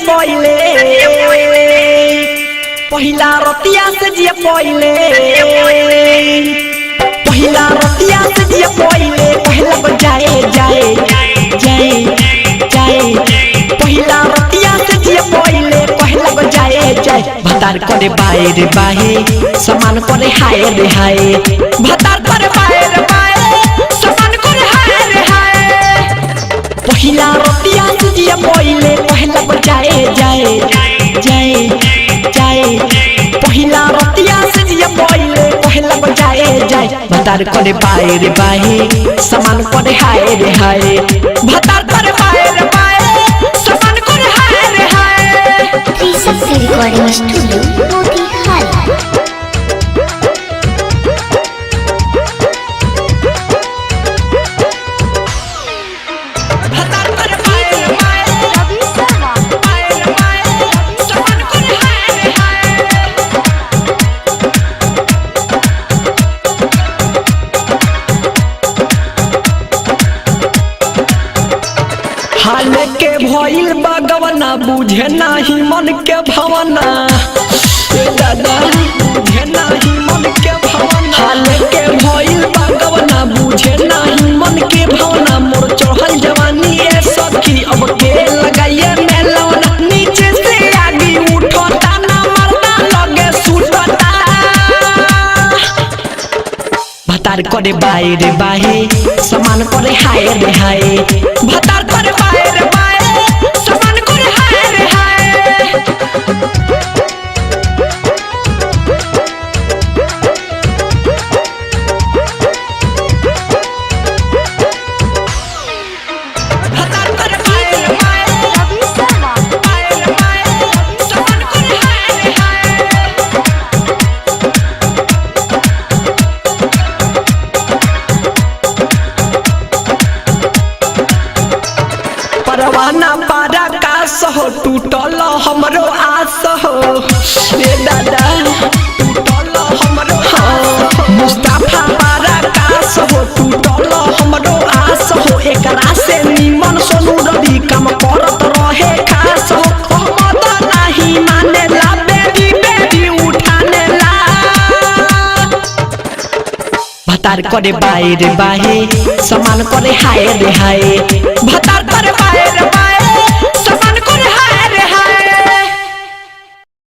पहिले पहिला रतिया से जिया पहिले पहिला रतिया से जिया पहिले पहला बजाए जाए जाए जाए पहिला रतिया से जिया पहिले पहला बजाए जाए भतार करे बाए रे बाहे समान करे हाय रे हाय भतार करे बाए रे बाहे समान करे हाय रे हाय पहिला रतिया से जिया पहिले पहला बजाए जाए जाए जाए पहिला रतिया से जिया पहिले पहला बजाए जाए भतार करे बाए रे बाहे समान करे हाय रे हाय भतार करे बाए रे बाहे समान करे हाय रे हाय त्रिशक्ति रिकॉर्डिंग स्टूडियो मोतीहारी हाल के भइल बागवना बुझे नाही मन के भावना दादा बुझे नाही मन के भावना हाल के भइल बागवना बुझे नाही मन के भावना मोर चढ़ल जवानी ए सखी अब के लगाइए मेलौना नीचे से आगे उठता ना मरना लगे सुटता भतार करे बाए रे बाहे समान करे हाय रे हाय भतार करे बाए रे बाहे समान करे हाय रे हाय भतार करे बाए रे बाहे बाए रे बाहे समान करे हाय रे हाय परवाना पारा कास हो टूटल हमरो आस हो रे दादा टूटल हमरो मुस्तफा पारा कास हो टूटल हमरो आस हो एकरा से निमन सोनू रवि काम करत रहे खास हो मोहम्मद नहीं माने ला बेबी बेबी उठाने ला भतार करे बाए रे बाहे समान करे हाय रे हाय भतार करे बाए रे बाहे